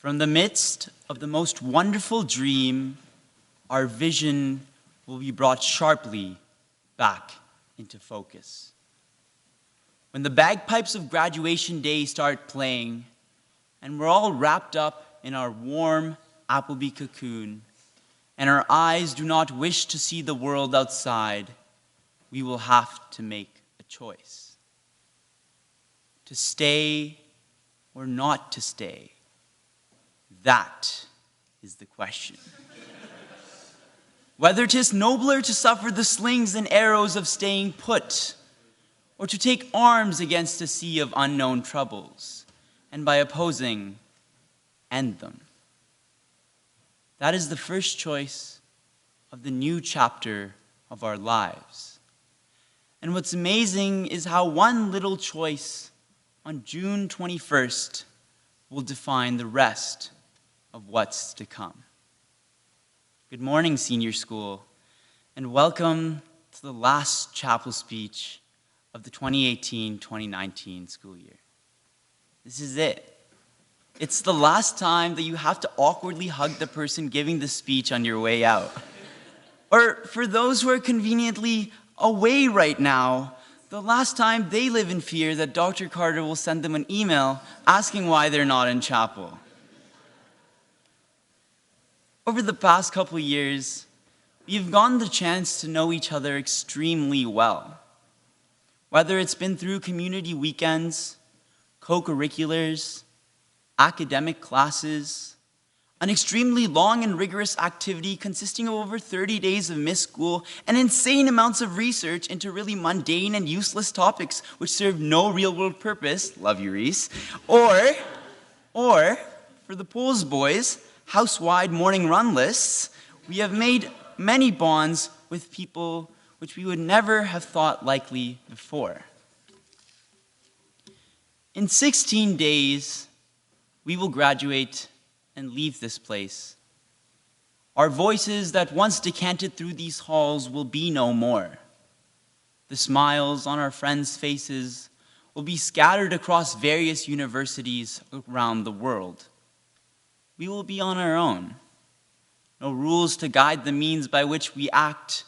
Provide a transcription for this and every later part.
From the midst of the most wonderful dream, our vision will be brought sharply back into focus. When the bagpipes of graduation day start playing, and we're all wrapped up in our warm Applebee cocoon, and our eyes do not wish to see the world outside, we will have to make a choice. To stay or not to stay. That is the question. Whether 'tis nobler to suffer the slings and arrows of staying put, or to take arms against a sea of unknown troubles, and by opposing, end them. That is the first choice of the new chapter of our lives. And what's amazing is how one little choice on June 21st will define the rest of what's to come. Good morning, Senior School, and welcome to the last chapel speech of the 2018-2019 school year. This is it. It's the last time that you have to awkwardly hug the person giving the speech on your way out. Or for those who are conveniently away right now, the last time they live in fear that Dr. Carter will send them an email asking why they're not in chapel. Over the past couple of years, we've gotten the chance to know each other extremely well. Whether it's been through community weekends, co-curriculars, academic classes, an extremely long and rigorous activity consisting of over 30 days of missed school and insane amounts of research into really mundane and useless topics which serve no real-world purpose, love you, Reese, or for the Pools boys, house-wide morning run lists, we have made many bonds with people which we would never have thought likely before. In 16 days, we will graduate and leave this place. Our voices that once decanted through these halls will be no more. The smiles on our friends' faces will be scattered across various universities around the world. We will be on our own. No rules to guide the means by which we act,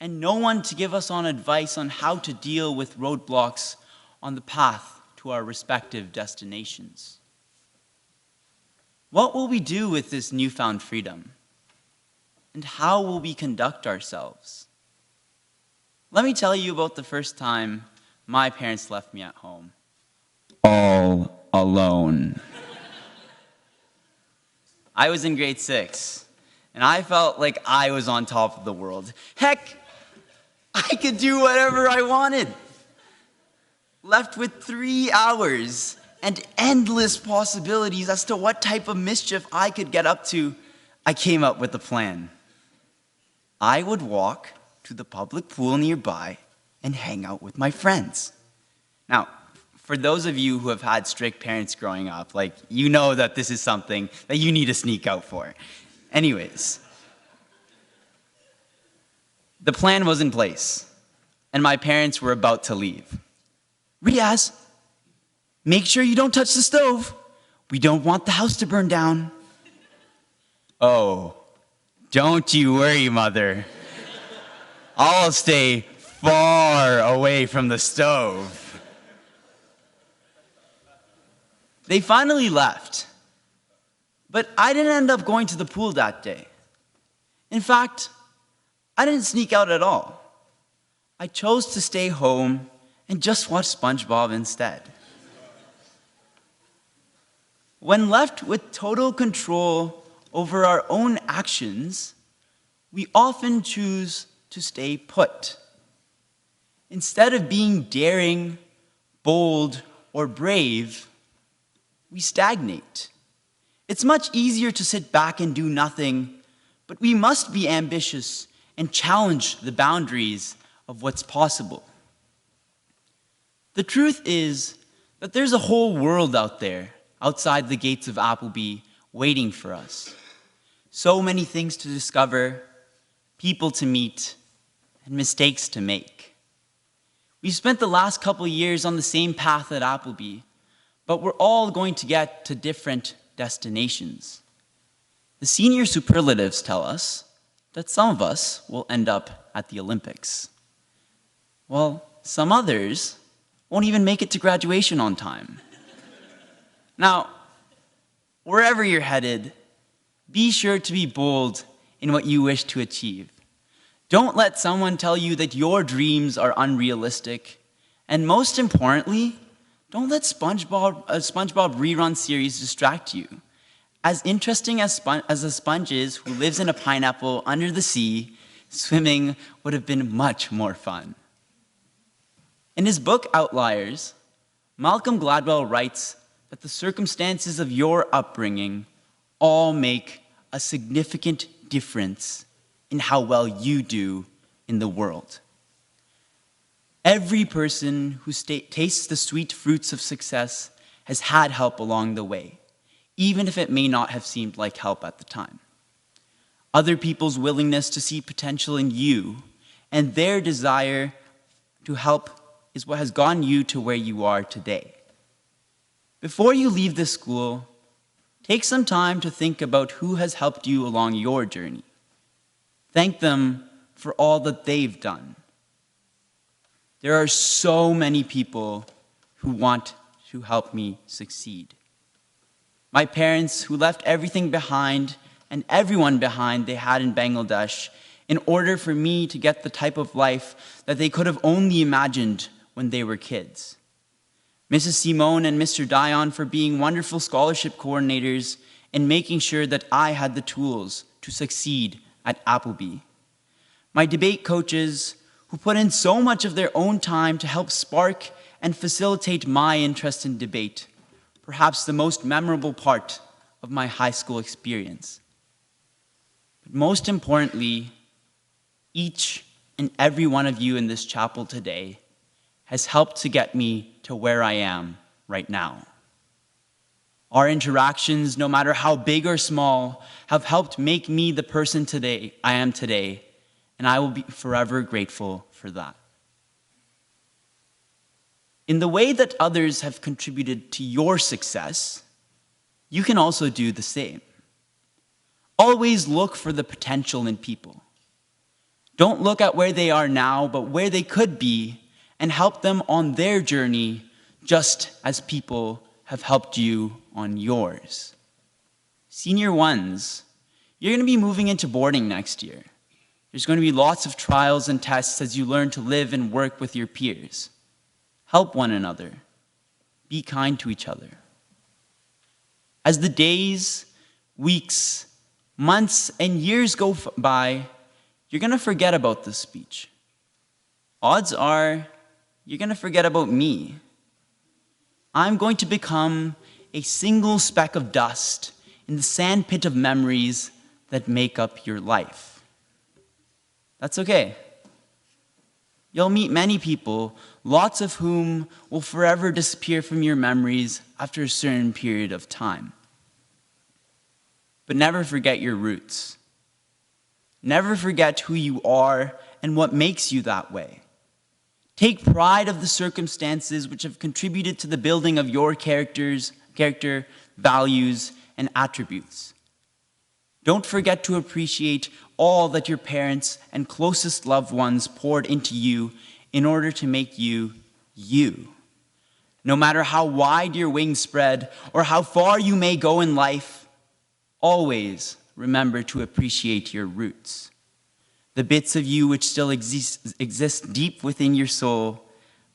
and no one to give us advice on how to deal with roadblocks on the path to our respective destinations. What will we do with this newfound freedom? And how will we conduct ourselves? Let me tell you about the first time my parents left me at home. All alone. I was in grade 6, and I felt like I was on top of the world. Heck, I could do whatever I wanted. Left with 3 hours and endless possibilities as to what type of mischief I could get up to, I came up with a plan. I would walk to the public pool nearby and hang out with my friends. Now, for those of you who have had strict parents growing up, you know that this is something that you need to sneak out for. Anyways, the plan was in place, and my parents were about to leave. Riaz, make sure you don't touch the stove. We don't want the house to burn down. Oh, don't you worry, Mother. I'll stay far away from the stove. They finally left, but I didn't end up going to the pool that day. In fact, I didn't sneak out at all. I chose to stay home and just watch SpongeBob instead. When left with total control over our own actions, we often choose to stay put. Instead of being daring, bold, or brave, we stagnate. It's much easier to sit back and do nothing, but we must be ambitious and challenge the boundaries of what's possible. The truth is that there's a whole world out there, outside the gates of Applebee, waiting for us. So many things to discover, people to meet, and mistakes to make. We've spent the last couple of years on the same path at Applebee, but we're all going to get to different destinations. The senior superlatives tell us that some of us will end up at the Olympics. Well, some others won't even make it to graduation on time. Now, wherever you're headed, be sure to be bold in what you wish to achieve. Don't let someone tell you that your dreams are unrealistic. And most importantly, don't let SpongeBob rerun series distract you. As interesting as a sponge is who lives in a pineapple under the sea, swimming would have been much more fun. In his book Outliers, Malcolm Gladwell writes that the circumstances of your upbringing all make a significant difference in how well you do in the world. Every person who tastes the sweet fruits of success has had help along the way, even if it may not have seemed like help at the time. Other people's willingness to see potential in you and their desire to help is what has gotten you to where you are today. Before you leave this school, take some time to think about who has helped you along your journey. Thank them for all that they've done. There are so many people who want to help me succeed. My parents, who left everything behind and everyone behind they had in Bangladesh in order for me to get the type of life that they could have only imagined when they were kids. Mrs. Simone and Mr. Dion for being wonderful scholarship coordinators and making sure that I had the tools to succeed at Appleby. My debate coaches, who put in so much of their own time to help spark and facilitate my interest in debate, perhaps the most memorable part of my high school experience. But most importantly, each and every one of you in this chapel today has helped to get me to where I am right now. Our interactions, no matter how big or small, have helped make me the person I am today, and I will be forever grateful for that. In the way that others have contributed to your success, you can also do the same. Always look for the potential in people. Don't look at where they are now, but where they could be, and help them on their journey, just as people have helped you on yours. Senior ones, you're going to be moving into boarding next year. There's going to be lots of trials and tests as you learn to live and work with your peers. Help one another. Be kind to each other. As the days, weeks, months, and years go by, you're going to forget about this speech. Odds are, you're going to forget about me. I'm going to become a single speck of dust in the sandpit of memories that make up your life. That's okay. You'll meet many people, lots of whom will forever disappear from your memories after a certain period of time. But never forget your roots. Never forget who you are and what makes you that way. Take pride of the circumstances which have contributed to the building of your character, values, and attributes. Don't forget to appreciate all that your parents and closest loved ones poured into you in order to make you, you. No matter how wide your wings spread or how far you may go in life, always remember to appreciate your roots. The bits of you which still exist deep within your soul,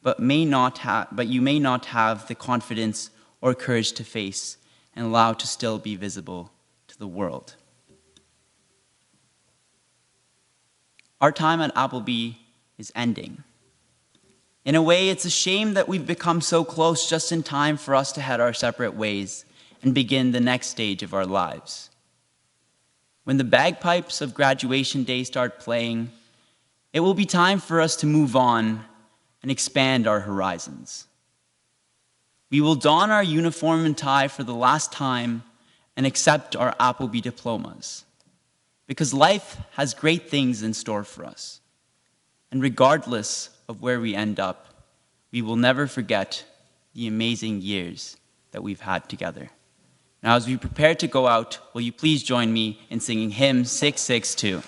but you may not have the confidence or courage to face and allow to still be visible to the world. Our time at Appleby is ending. In a way, it's a shame that we've become so close just in time for us to head our separate ways and begin the next stage of our lives. When the bagpipes of graduation day start playing, it will be time for us to move on and expand our horizons. We will don our uniform and tie for the last time and accept our Appleby diplomas, because life has great things in store for us. And regardless of where we end up, we will never forget the amazing years that we've had together. Now, as we prepare to go out, will you please join me in singing hymn 662?